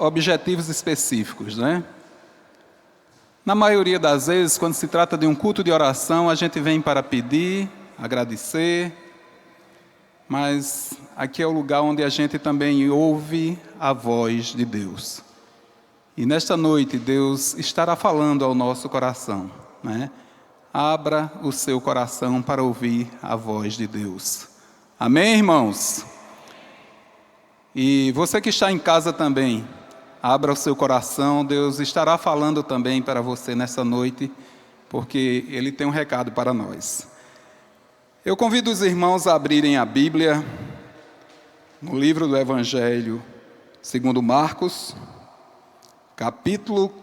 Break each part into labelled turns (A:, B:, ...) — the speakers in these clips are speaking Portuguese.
A: objetivos específicos, né? Na maioria das vezes, quando se trata de um culto de oração, a gente vem para pedir, agradecer, mas aqui é o lugar onde a gente também ouve a voz de Deus. E nesta noite, Deus estará falando ao nosso coração, né? Abra o seu coração para ouvir a voz de Deus. Amém, irmãos? E você que está em casa também, abra o seu coração, Deus estará falando também para você nessa noite, porque Ele tem um recado para nós. Eu convido os irmãos a abrirem a Bíblia, no livro do Evangelho segundo Marcos, capítulo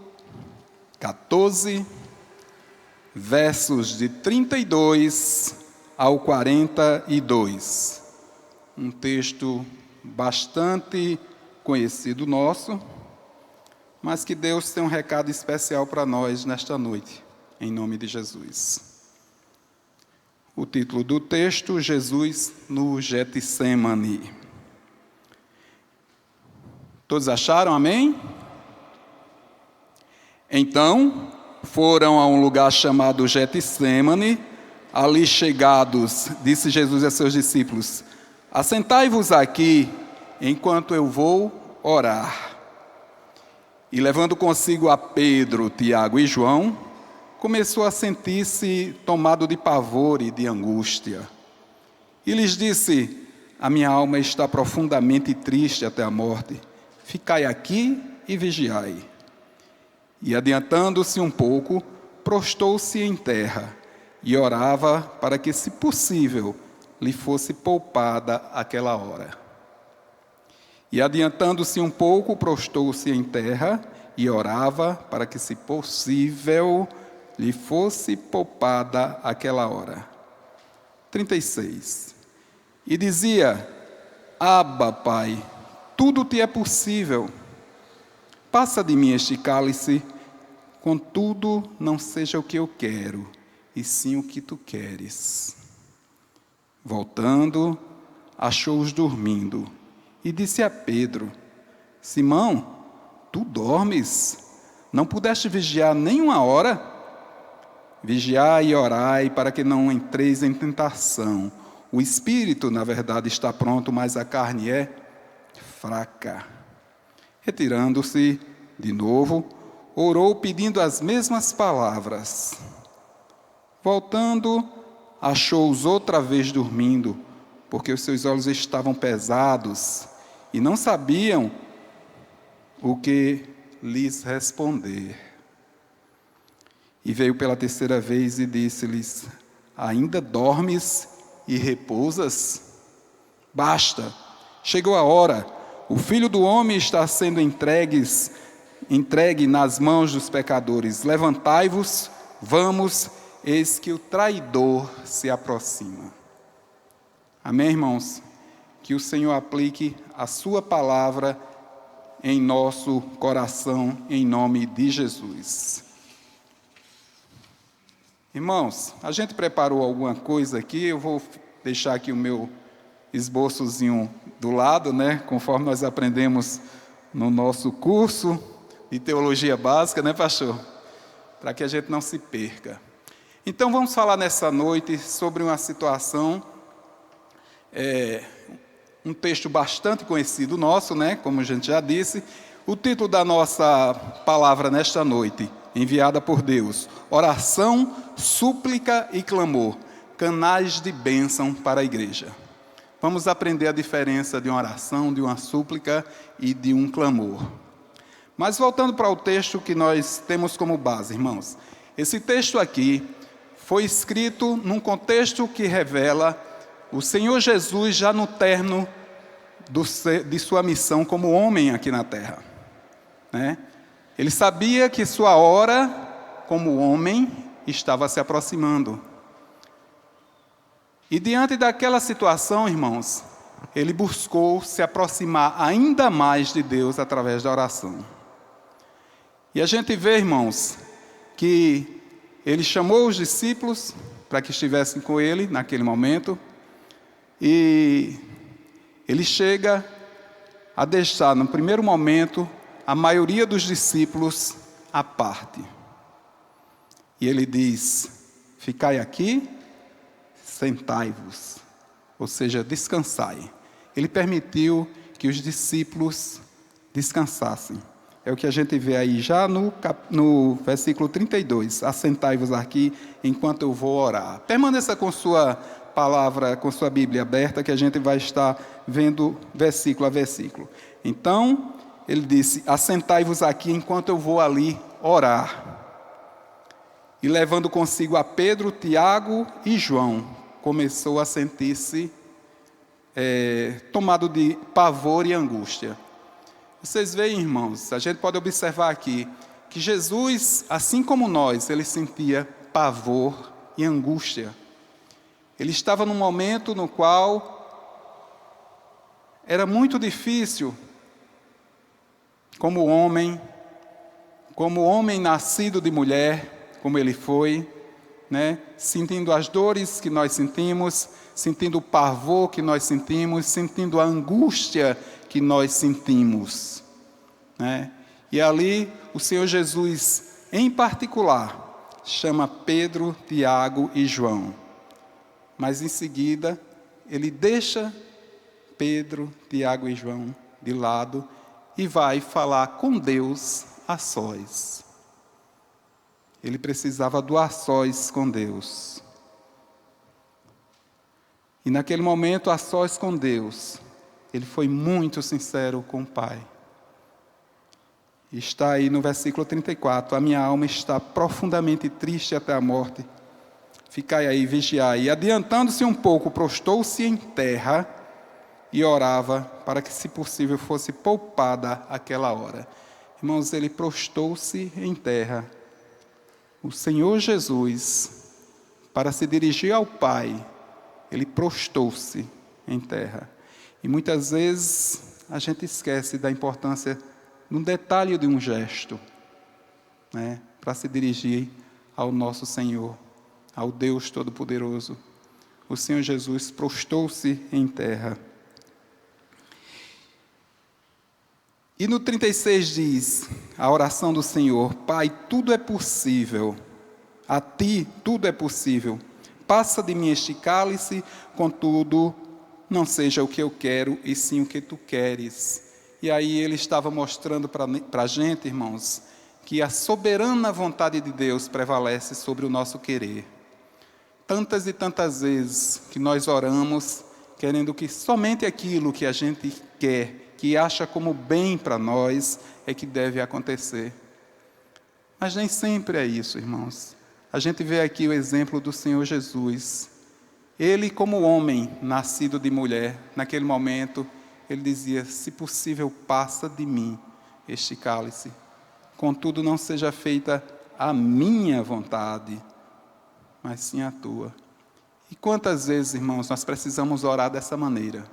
A: 14, versos de 32 ao 42. Um texto bastante conhecido nosso, mas que Deus tem um recado especial para nós nesta noite, em nome de Jesus. O título do texto, Jesus no Getsemane. Todos acharam, amém? Então, foram a um lugar chamado Getsemane. Ali chegados, disse Jesus a seus discípulos: assentai-vos aqui, enquanto eu vou orar. E levando consigo a Pedro, Tiago e João, começou a sentir-se tomado de pavor e de angústia. E lhes disse: a minha alma está profundamente triste até a morte. Ficai aqui e vigiai. E adiantando-se um pouco, prostou-se em terra e orava para que, se possível, lhe fosse poupada aquela hora. E adiantando-se um pouco, prostou-se em terra e orava para que, se possível, lhe fosse poupada aquela hora. 36. E dizia: Abba, Pai, tudo te é possível. Passa de mim este cálice, contudo, não seja o que eu quero, e sim o que tu queres. Voltando, achou-os dormindo, e disse a Pedro: Simão, tu dormes? Não pudeste vigiar nem uma hora? Vigiai e orai para que não entreis em tentação. O espírito, na verdade, está pronto, mas a carne é fraca. Retirando-se de novo, orou pedindo as mesmas palavras. Voltando, achou-os outra vez dormindo, porque os seus olhos estavam pesados e não sabiam o que lhes responder. E veio pela terceira vez e disse-lhes: ainda dormes e repousas? Basta, chegou a hora, o Filho do Homem está sendo entregue nas mãos dos pecadores. Levantai-vos, vamos, eis que o traidor se aproxima. Amém, irmãos? Que o Senhor aplique a sua palavra em nosso coração, em nome de Jesus. Irmãos, a gente preparou alguma coisa aqui, eu vou deixar aqui o meu esboçozinho do lado, né? Conforme nós aprendemos no nosso curso de teologia básica, né, pastor? Para que a gente não se perca. Então vamos falar nessa noite sobre uma situação, um texto bastante conhecido nosso, né? Como a gente já disse. O título da nossa palavra nesta noite, enviada por Deus: oração, súplica e clamor, canais de bênção para a igreja. Vamos aprender a diferença de uma oração, de uma súplica e de um clamor. Mas voltando para o texto que nós temos como base, irmãos. Esse texto aqui foi escrito num contexto que revela o Senhor Jesus já no término de sua missão como homem aqui na terra, né? Ele sabia que sua hora como homem estava se aproximando. E diante daquela situação, irmãos, ele buscou se aproximar ainda mais de Deus através da oração. E a gente vê, irmãos, que ele chamou os discípulos para que estivessem com ele naquele momento, e ele chega a deixar, no primeiro momento, a maioria dos discípulos à parte. E ele diz: ficai aqui, sentai-vos, ou seja, descansai. Ele permitiu que os discípulos descansassem. É o que a gente vê aí já no versículo 32. Assentai-vos aqui enquanto eu vou orar. Permaneça com sua palavra, com sua Bíblia aberta, que a gente vai estar vendo versículo a versículo. Então, ele disse: assentai-vos aqui enquanto eu vou ali orar. E levando consigo a Pedro, Tiago e João, começou a sentir-se tomado de pavor e angústia. Vocês veem, irmãos, a gente pode observar aqui que Jesus, assim como nós, ele sentia pavor e angústia. Ele estava num momento no qual era muito difícil, como homem nascido de mulher, como ele foi, sentindo as dores que nós sentimos, sentindo o pavor que nós sentimos, sentindo a angústia que nós sentimos. E ali o Senhor Jesus, em particular, chama Pedro, Tiago e João. Mas em seguida, ele deixa Pedro, Tiago e João de lado e vai falar com Deus a sós. Ele precisava do a sós com Deus. E naquele momento, a sós com Deus, ele foi muito sincero com o Pai. Está aí no versículo 34, a minha alma está profundamente triste até a morte. Ficai aí, vigiai. E adiantando-se um pouco, prostou-se em terra e orava para que, se possível, fosse poupada aquela hora. Irmãos, ele prostou-se em terra. O Senhor Jesus, para se dirigir ao Pai, ele prostou-se em terra. E muitas vezes a gente esquece da importância de um detalhe de um gesto, para se dirigir ao nosso Senhor, ao Deus Todo-Poderoso. O Senhor Jesus prostou-se em terra. E no 36 diz, a oração do Senhor: Pai, tudo é possível, a Ti tudo é possível. Passa de mim este cálice, contudo, não seja o que eu quero, e sim o que Tu queres. E aí ele estava mostrando para a gente, irmãos, que a soberana vontade de Deus prevalece sobre o nosso querer. Tantas e tantas vezes que nós oramos, querendo que somente aquilo que a gente quer, que acha como bem para nós, é que deve acontecer. Mas nem sempre é isso, irmãos. A gente vê aqui o exemplo do Senhor Jesus. Ele, como homem, nascido de mulher, naquele momento, ele dizia: se possível, passa de mim este cálice. Contudo, não seja feita a minha vontade, mas sim a tua. E quantas vezes, irmãos, nós precisamos orar dessa maneira?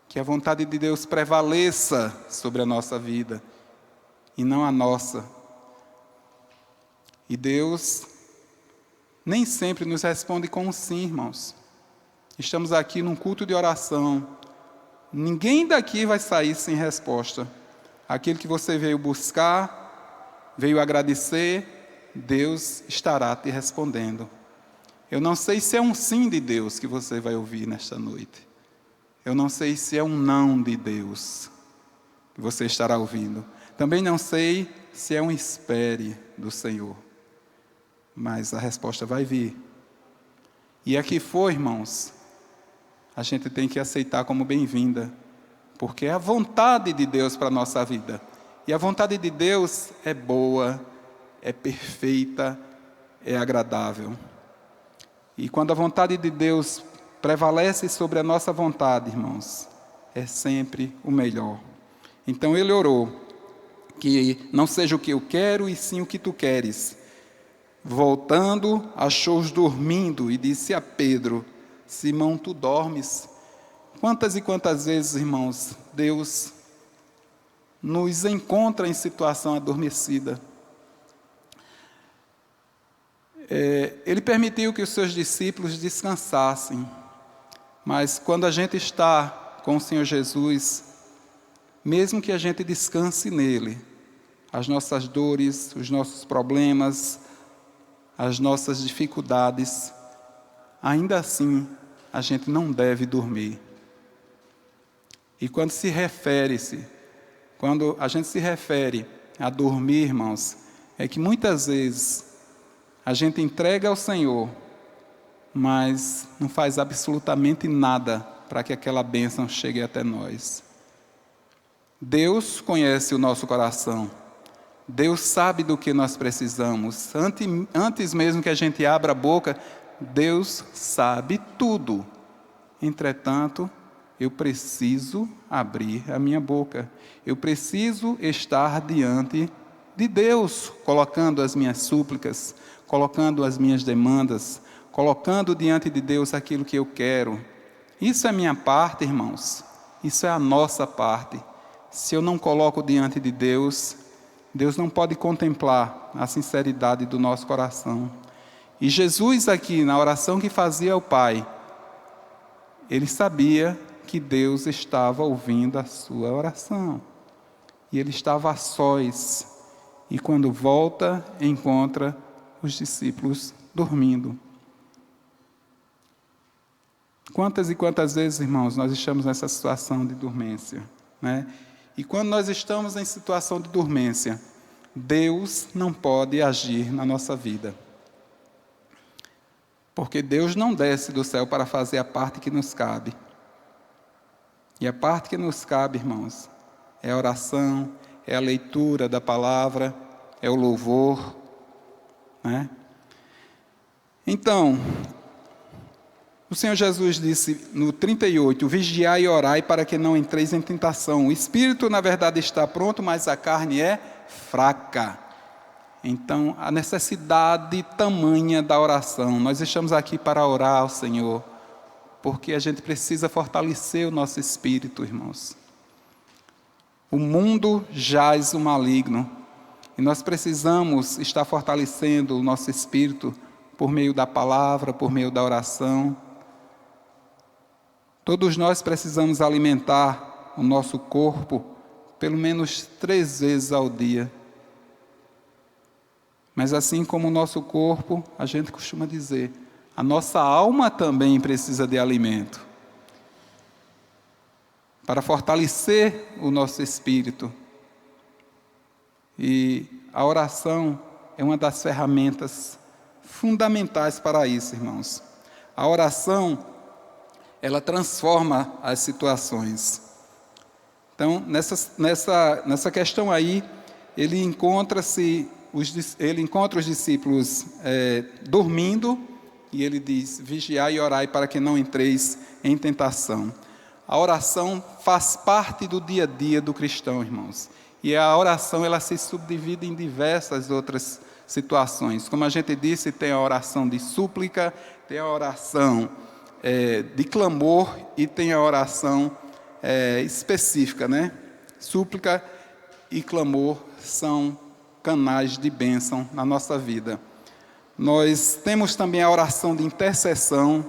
A: Que a vontade de Deus prevaleça sobre a nossa vida, e não a nossa. E Deus nem sempre nos responde com um sim, irmãos. Estamos aqui num culto de oração. Ninguém daqui vai sair sem resposta. Aquilo que você veio buscar, veio agradecer, Deus estará te respondendo. Eu não sei se é um sim de Deus que você vai ouvir nesta noite. Eu não sei se é um não de Deus que você estará ouvindo. Também não sei se é um espere do Senhor. Mas a resposta vai vir. E aqui foi, irmãos, a gente tem que aceitar como bem-vinda, porque é a vontade de Deus para a nossa vida. E a vontade de Deus é boa, é perfeita, é agradável. E quando a vontade de Deus prevalece sobre a nossa vontade, irmãos, é sempre o melhor. Então ele orou, que não seja o que eu quero, e sim o que tu queres. Voltando, achou-os dormindo e disse a Pedro: Simão, tu dormes? Quantas e quantas vezes, irmãos, Deus nos encontra em situação adormecida. Ele permitiu que os seus discípulos descansassem, mas quando a gente está com o Senhor Jesus, mesmo que a gente descanse nele, as nossas dores, os nossos problemas, as nossas dificuldades, ainda assim a gente não deve dormir. E quando a gente se refere a dormir, irmãos, é que muitas vezes a gente entrega ao Senhor, mas não faz absolutamente nada para que aquela bênção chegue até nós. Deus conhece o nosso coração. Deus sabe do que nós precisamos. Antes mesmo que a gente abra a boca, Deus sabe tudo. Entretanto, eu preciso abrir a minha boca. Eu preciso estar diante de Deus, colocando as minhas súplicas, colocando as minhas demandas, colocando diante de Deus aquilo que eu quero. Isso é minha parte, irmãos. Isso é a nossa parte. Se eu não coloco diante de Deus, Deus não pode contemplar a sinceridade do nosso coração. E Jesus aqui, na oração que fazia ao Pai, ele sabia que Deus estava ouvindo a sua oração. E ele estava a sós. E quando volta, encontra os discípulos dormindo. Quantas e quantas vezes, irmãos, nós estamos nessa situação de dormência, né? E quando nós estamos em situação de dormência, Deus não pode agir na nossa vida. Porque Deus não desce do céu para fazer a parte que nos cabe. E a parte que nos cabe, irmãos, é a oração, é a leitura da palavra, é o louvor, né? Então, o Senhor Jesus disse no 38, vigiai e orai para que não entreis em tentação. O espírito, na verdade, está pronto, mas a carne é fraca. Então, a necessidade tamanha da oração. Nós estamos aqui para orar ao Senhor, porque a gente precisa fortalecer o nosso espírito, irmãos. O mundo jaz o maligno, e nós precisamos estar fortalecendo o nosso espírito por meio da palavra, por meio da oração. Todos nós precisamos alimentar o nosso corpo pelo menos 3 vezes ao dia. Mas assim como o nosso corpo, a gente costuma dizer, a nossa alma também precisa de alimento. Para fortalecer o nosso espírito. E a oração é uma das ferramentas fundamentais para isso, irmãos. A oração, ela transforma as situações. Então, nessa questão aí, ele encontra os discípulos dormindo, e ele diz, vigiai e orai para que não entreis em tentação. A oração faz parte do dia a dia do cristão, irmãos. E a oração, ela se subdivide em diversas outras situações. Como a gente disse, tem a oração de súplica, tem a oração de clamor e tem a oração específica, né? Súplica e clamor são canais de bênção na nossa vida. Nós temos também a oração de intercessão,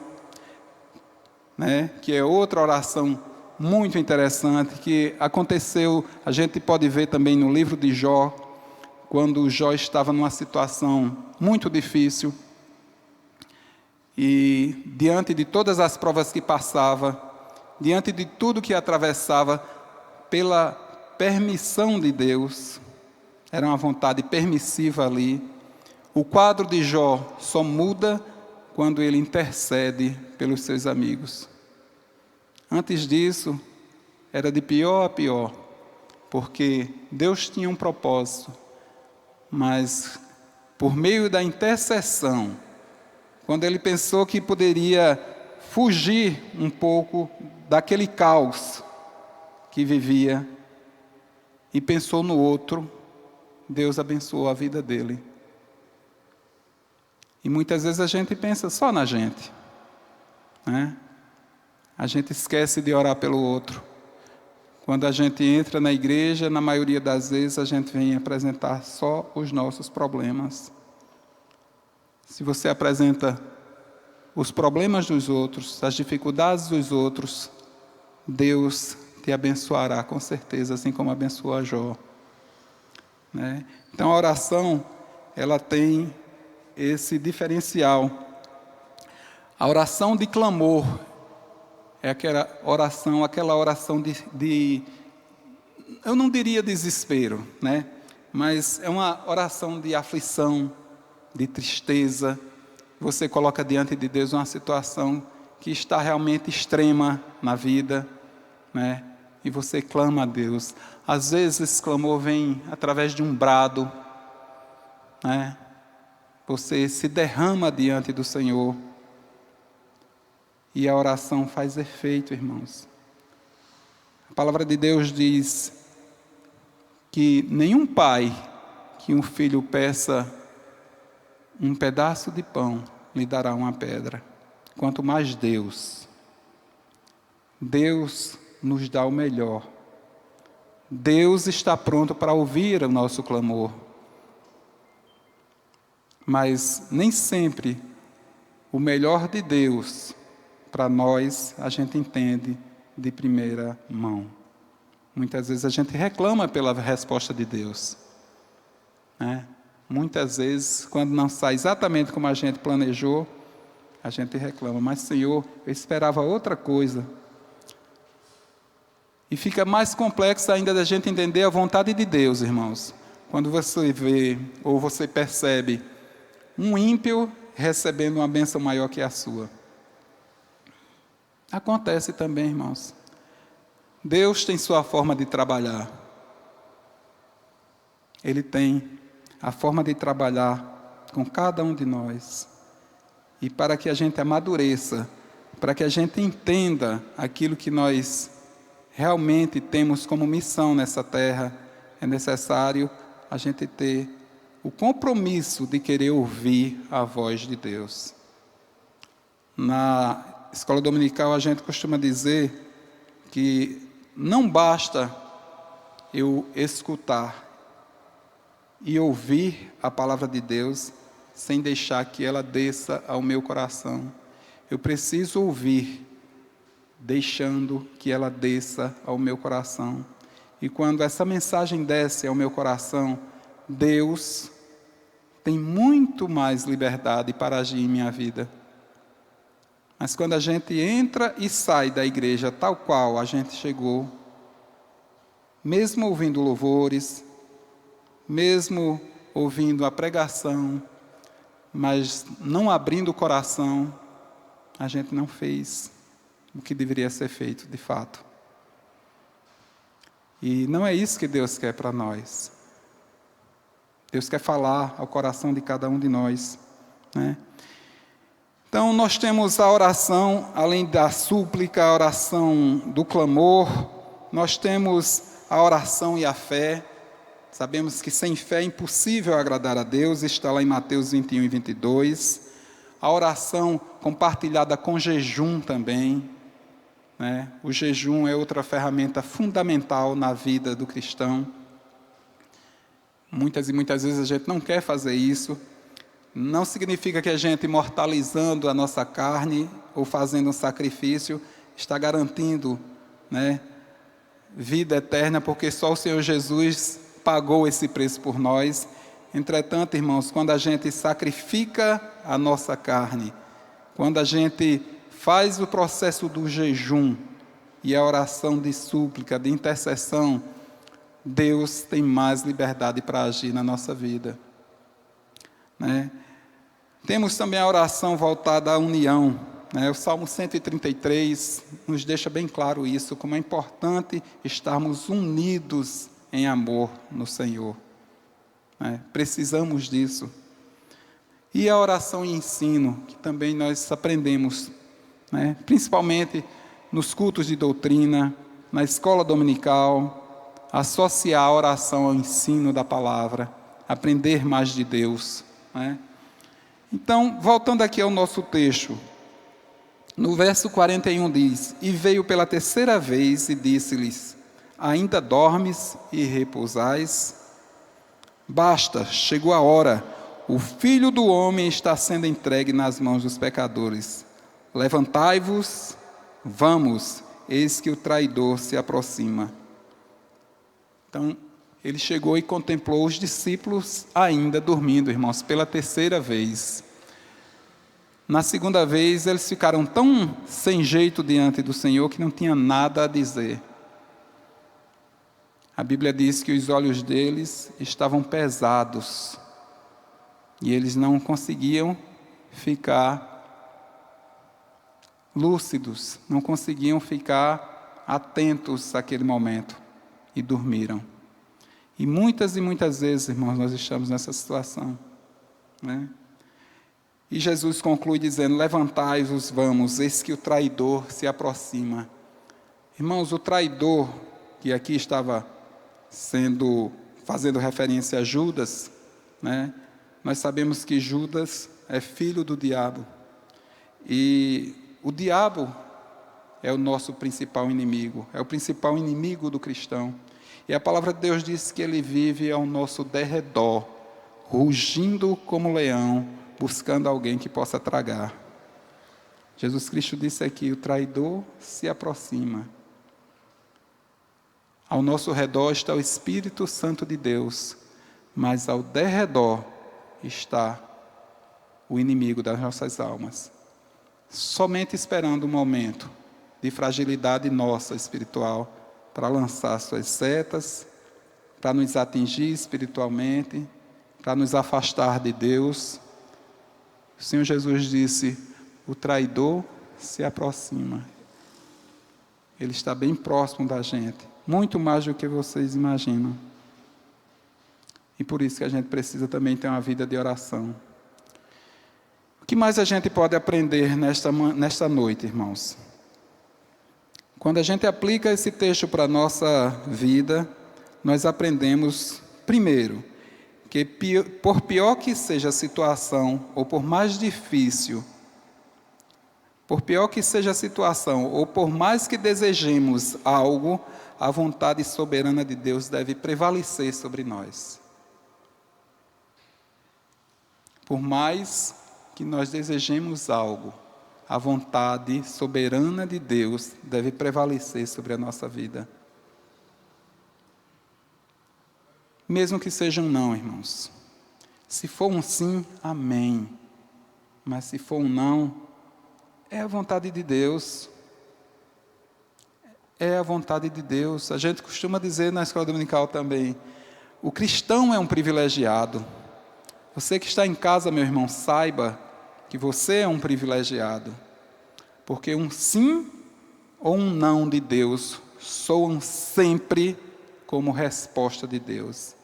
A: né? Que é outra oração muito interessante, que aconteceu, a gente pode ver também no livro de Jó, quando Jó estava numa situação muito difícil, e diante de todas as provas que passava, diante de tudo que atravessava, pela permissão de Deus, era uma vontade permissiva ali, o quadro de Jó só muda quando ele intercede pelos seus amigos. Antes disso, era de pior a pior, porque Deus tinha um propósito, mas por meio da intercessão, quando ele pensou que poderia fugir um pouco daquele caos que vivia, e pensou no outro, Deus abençoou a vida dele. E muitas vezes a gente pensa só na gente, né? A gente esquece de orar pelo outro. Quando a gente entra na igreja, na maioria das vezes a gente vem apresentar só os nossos problemas. Se você apresenta os problemas dos outros, as dificuldades dos outros, Deus te abençoará com certeza, assim como abençoou a Jó. Né? Então a oração, ela tem esse diferencial. A oração de clamor é aquela oração de eu não diria desespero, né? Mas é uma oração de aflição, de tristeza. Você coloca diante de Deus uma situação que está realmente extrema na vida, né? E você clama a Deus. Às vezes esse clamor vem através de um brado, né? Você se derrama diante do Senhor. E a oração faz efeito, irmãos. A palavra de Deus diz que nenhum pai que um filho peça um pedaço de pão lhe dará uma pedra. Quanto mais Deus. Deus nos dá o melhor. Deus está pronto para ouvir o nosso clamor. Mas nem sempre o melhor de Deus para nós a gente entende de primeira mão. Muitas vezes a gente reclama pela resposta de Deus, né? Muitas vezes, quando não sai exatamente como a gente planejou, a gente reclama. Mas, Senhor, eu esperava outra coisa. E fica mais complexo ainda da gente entender a vontade de Deus, irmãos. Quando você vê ou você percebe um ímpio recebendo uma bênção maior que a sua. Acontece também, irmãos. Deus tem sua forma de trabalhar. Ele tem a forma de trabalhar com cada um de nós. E para que a gente amadureça, para que a gente entenda aquilo que nós realmente temos como missão nessa terra, é necessário a gente ter o compromisso de querer ouvir a voz de Deus. Na escola dominical a gente costuma dizer que não basta eu escutar e ouvir a palavra de Deus sem deixar que ela desça ao meu coração. Eu preciso ouvir, deixando que ela desça ao meu coração. E quando essa mensagem desce ao meu coração, Deus tem muito mais liberdade para agir em minha vida. Mas quando a gente entra e sai da igreja tal qual a gente chegou, mesmo ouvindo louvores, mesmo ouvindo a pregação, mas não abrindo o coração, a gente não fez o que deveria ser feito de fato. E não é isso que Deus quer para nós. Deus quer falar ao coração de cada um de nós, né? Então nós temos a oração, além da súplica, a oração do clamor, nós temos a oração e a fé. Sabemos que sem fé é impossível agradar a Deus, está lá em Mateus 21 e 22. A oração compartilhada com jejum também, né? O jejum é outra ferramenta fundamental na vida do cristão. Muitas e muitas vezes a gente não quer fazer isso. Não significa que a gente, mortalizando a nossa carne ou fazendo um sacrifício, está garantindo, né, vida eterna, porque só o Senhor Jesus pagou esse preço por nós. Entretanto, irmãos, quando a gente sacrifica a nossa carne, quando a gente faz o processo do jejum e a oração de súplica, de intercessão, Deus tem mais liberdade para agir na nossa vida, né? Temos também a oração voltada à união, né? O Salmo 133 nos deixa bem claro isso, como é importante estarmos unidos em amor no Senhor, né? Precisamos disso. E a oração e ensino, que também nós aprendemos, né? Principalmente nos cultos de doutrina, na escola dominical, associar a oração ao ensino da palavra, aprender mais de Deus, né? Então, voltando aqui ao nosso texto, no verso 41 diz: E veio pela terceira vez e disse-lhes: Ainda dormes e repousais? Basta, chegou a hora, o Filho do Homem está sendo entregue nas mãos dos pecadores. Levantai-vos, vamos, eis que o traidor se aproxima. Então, ele chegou e contemplou os discípulos ainda dormindo, irmãos, pela terceira vez. Na segunda vez, eles ficaram tão sem jeito diante do Senhor que não tinha nada a dizer. A Bíblia diz que os olhos deles estavam pesados e eles não conseguiam ficar lúcidos, não conseguiam ficar atentos àquele momento e dormiram. E muitas vezes, irmãos, nós estamos nessa situação, né? E Jesus conclui dizendo: levantai-vos, vamos, eis que o traidor se aproxima. Irmãos, o traidor, que aqui estava fazendo referência a Judas, né? Nós sabemos que Judas é filho do diabo. E o diabo é o nosso principal inimigo, é o principal inimigo do cristão. E a palavra de Deus diz que ele vive ao nosso derredor, rugindo como leão, buscando alguém que possa tragar. Jesus Cristo disse aqui: o traidor se aproxima. Ao nosso redor está o Espírito Santo de Deus, mas ao derredor está o inimigo das nossas almas, somente esperando um momento de fragilidade nossa espiritual para lançar suas setas, para nos atingir espiritualmente, para nos afastar de Deus. O Senhor Jesus disse: o traidor se aproxima. Ele está bem próximo da gente, muito mais do que vocês imaginam. E por isso que a gente precisa também ter uma vida de oração. O que mais a gente pode aprender nesta noite, irmãos? Quando a gente aplica esse texto para a nossa vida, nós aprendemos, primeiro, que por pior que seja a situação, ou por mais difícil, por pior que seja a situação, ou por mais que desejemos algo, a vontade soberana de Deus deve prevalecer sobre nós. Por mais que nós desejemos algo, a vontade soberana de Deus deve prevalecer sobre a nossa vida. Mesmo que seja um não, irmãos. Se for um sim, amém. Mas se for um não, é a vontade de Deus. É a vontade de Deus. A gente costuma dizer na escola dominical também: o cristão é um privilegiado. Você que está em casa, meu irmão, saiba que você é um privilegiado. Porque um sim ou um não de Deus soam sempre como resposta de Deus.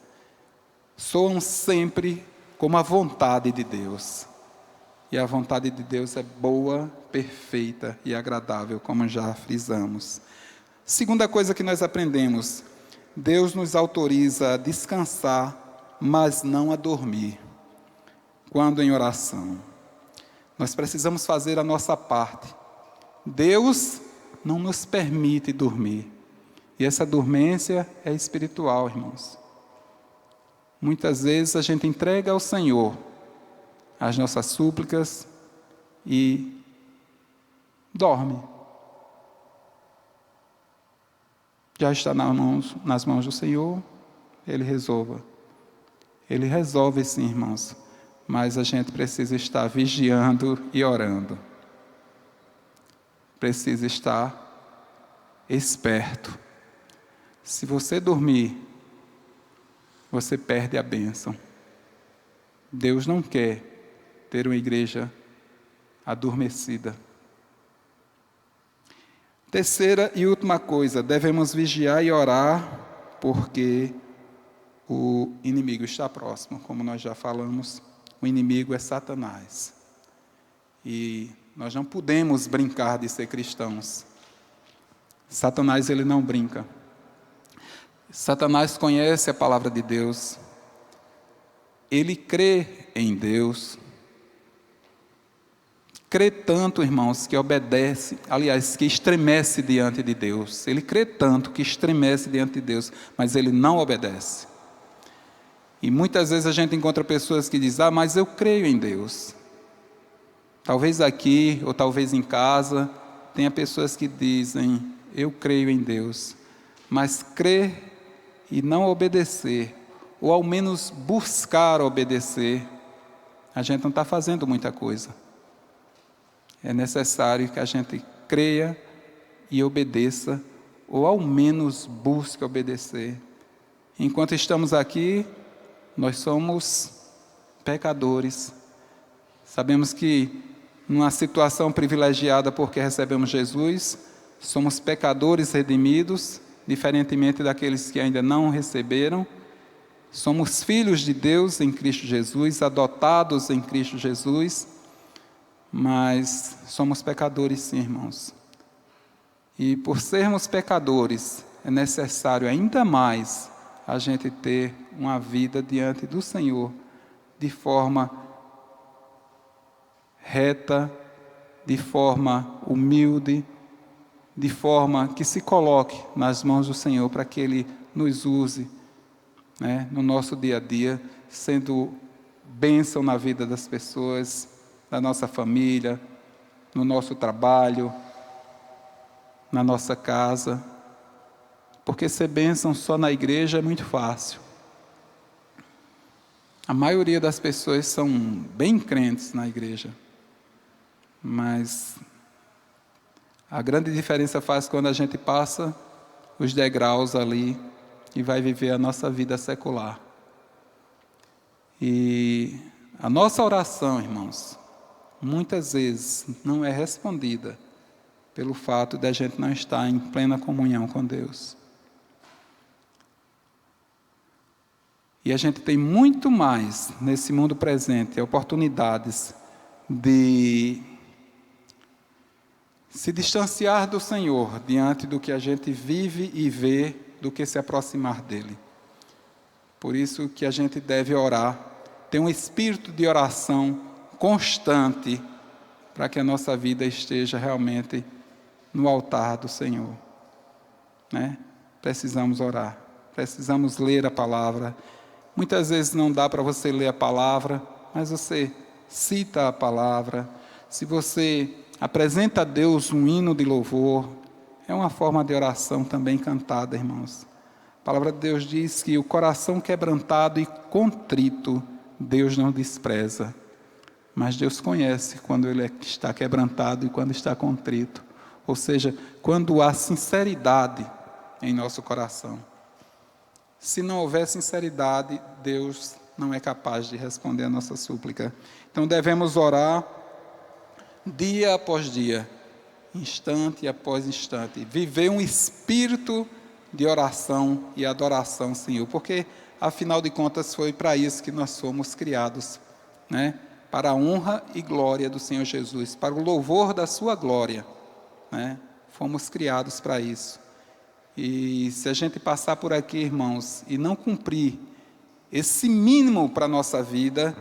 A: Soam sempre como a vontade de Deus. E a vontade de Deus é boa, perfeita e agradável, como já frisamos. Segunda coisa que nós aprendemos: Deus nos autoriza a descansar, mas não a dormir. Quando em oração, nós precisamos fazer a nossa parte. Deus não nos permite dormir. E essa dormência é espiritual, irmãos. Muitas vezes a gente entrega ao Senhor as nossas súplicas e dorme. Já está nas mãos do Senhor, Ele resolva. Ele resolve sim, irmãos. Mas a gente precisa estar vigiando e orando. Precisa estar esperto. Se você dormir, você perde a bênção. Deus não quer ter uma igreja adormecida. Terceira e última coisa: devemos vigiar e orar, porque o inimigo está próximo, como nós já falamos. O inimigo é Satanás. E nós não podemos brincar de ser cristãos. Satanás, ele não brinca. Satanás conhece a palavra de Deus. Ele crê em Deus. Crê tanto, irmãos, que obedece, aliás, que estremece diante de Deus. Ele crê tanto que estremece diante de Deus, mas ele não obedece. E muitas vezes a gente encontra pessoas que dizem: mas eu creio em Deus. Talvez aqui, ou talvez em casa, tenha pessoas que dizem: eu creio em Deus, mas crer e não obedecer, ou ao menos buscar obedecer, a gente não está fazendo muita coisa. É necessário que a gente creia e obedeça, ou ao menos busque obedecer. Enquanto estamos aqui, nós somos pecadores. Sabemos que numa situação privilegiada porque recebemos Jesus, somos pecadores redimidos, diferentemente daqueles que ainda não receberam. Somos filhos de Deus em Cristo Jesus, adotados em Cristo Jesus, mas somos pecadores sim, irmãos. E por sermos pecadores, é necessário ainda mais a gente ter uma vida diante do Senhor, de forma reta, de forma humilde, de forma que se coloque nas mãos do Senhor para que Ele nos use, né, no nosso dia a dia, sendo bênção na vida das pessoas, da nossa família, no nosso trabalho, na nossa casa. Porque ser bênção só na igreja é muito fácil. A maioria das pessoas são bem crentes na igreja, mas a grande diferença faz quando a gente passa os degraus ali e vai viver a nossa vida secular. E a nossa oração, irmãos, muitas vezes não é respondida pelo fato de a gente não estar em plena comunhão com Deus. E a gente tem muito mais nesse mundo presente, oportunidades de se distanciar do Senhor diante do que a gente vive e vê, do que se aproximar dEle. Por isso que a gente deve orar, ter um espírito de oração constante, para que a nossa vida esteja realmente no altar do Senhor, né? Precisamos orar, precisamos ler a palavra. Muitas vezes não dá para você ler a palavra, mas você cita a palavra. Se você apresenta a Deus um hino de louvor, é uma forma de oração também cantada, irmãos. A palavra de Deus diz que o coração quebrantado e contrito, Deus não despreza. Mas Deus conhece quando ele está quebrantado e quando está contrito. Ou seja, quando há sinceridade em nosso coração. Se não houver sinceridade, Deus não é capaz de responder a nossa súplica. Então devemos orar dia após dia, instante após instante, viver um espírito de oração e adoração, Senhor, porque afinal de contas foi para isso que nós fomos criados, né? Para a honra e glória do Senhor Jesus, para o louvor da sua glória, né? Fomos criados para isso. E se a gente passar por aqui, irmãos, e não cumprir esse mínimo para a nossa vida,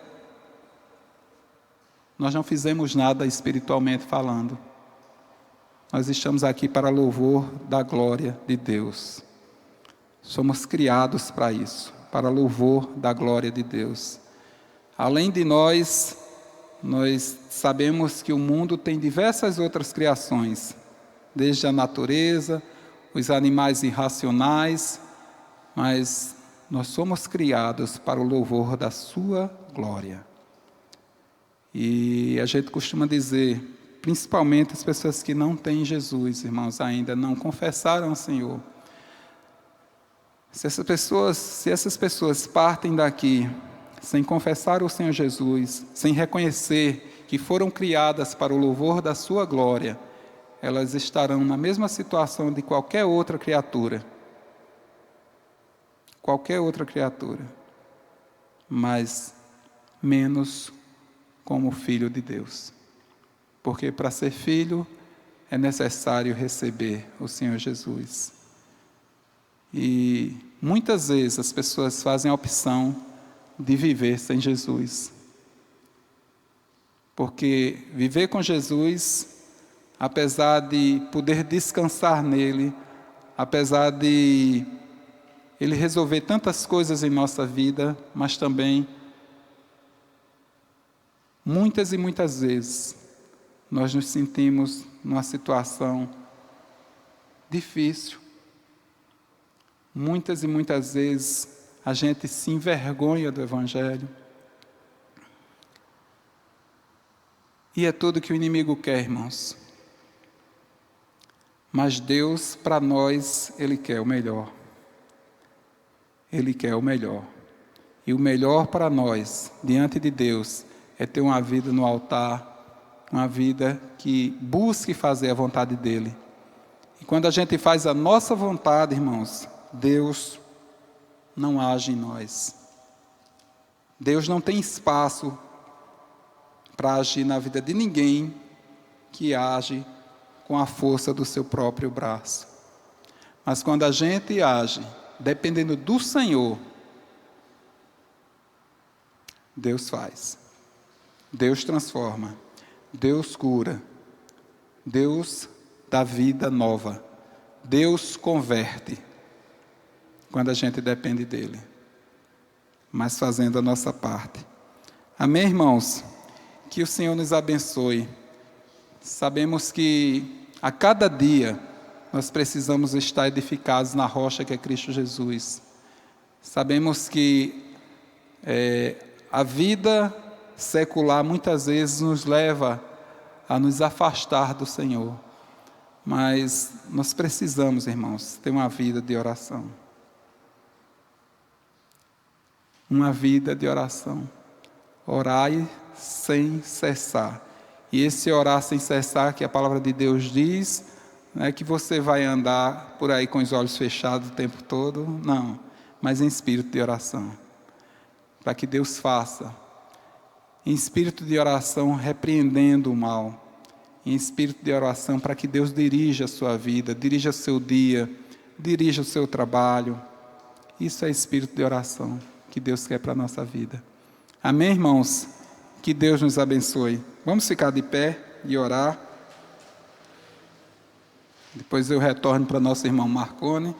A: nós não fizemos nada espiritualmente falando. Nós estamos aqui para louvor da glória de Deus. Somos criados para isso, para louvor da glória de Deus. Além de nós sabemos que o mundo tem diversas outras criações, desde a natureza, os animais irracionais, mas nós somos criados para o louvor da sua glória. E a gente costuma dizer, principalmente as pessoas que não têm Jesus, irmãos, ainda não confessaram ao Senhor. Se essas pessoas partem daqui sem confessar o Senhor Jesus, sem reconhecer que foram criadas para o louvor da sua glória, elas estarão na mesma situação de qualquer outra criatura. Qualquer outra criatura. Mas menos como filho de Deus. Porque para ser filho é necessário receber o Senhor Jesus. E muitas vezes as pessoas fazem a opção de viver sem Jesus. Porque viver com Jesus, apesar de poder descansar nele, apesar de ele resolver tantas coisas em nossa vida, mas também, muitas e muitas vezes, nós nos sentimos numa situação difícil. Muitas e muitas vezes a gente se envergonha do Evangelho. E é tudo que o inimigo quer, irmãos. Mas Deus, para nós, Ele quer o melhor. Ele quer o melhor. E o melhor para nós, diante de Deus, é ter uma vida no altar, uma vida que busque fazer a vontade dEle. E quando a gente faz a nossa vontade, irmãos, Deus não age em nós. Deus não tem espaço para agir na vida de ninguém que age com a força do seu próprio braço. Mas quando a gente age, dependendo do Senhor, Deus faz. Deus transforma. Deus cura. Deus dá vida nova. Deus converte. Quando a gente depende dEle. Mas fazendo a nossa parte. Amém, irmãos? Que o Senhor nos abençoe. Sabemos que a cada dia nós precisamos estar edificados na rocha que é Cristo Jesus. Sabemos que a vida secular muitas vezes nos leva a nos afastar do Senhor. Mas nós precisamos, irmãos, ter uma vida de oração. Uma vida de oração. Orai sem cessar. E esse orar sem cessar, que a palavra de Deus diz, não é que você vai andar por aí com os olhos fechados o tempo todo, não, mas em espírito de oração. Para que Deus faça, em espírito de oração, repreendendo o mal, em espírito de oração, para que Deus dirija a sua vida, dirija o seu dia, dirija o seu trabalho. Isso é espírito de oração que Deus quer para a nossa vida. Amém, irmãos? Que Deus nos abençoe. Vamos ficar de pé e orar. Depois eu retorno para nosso irmão Marcone.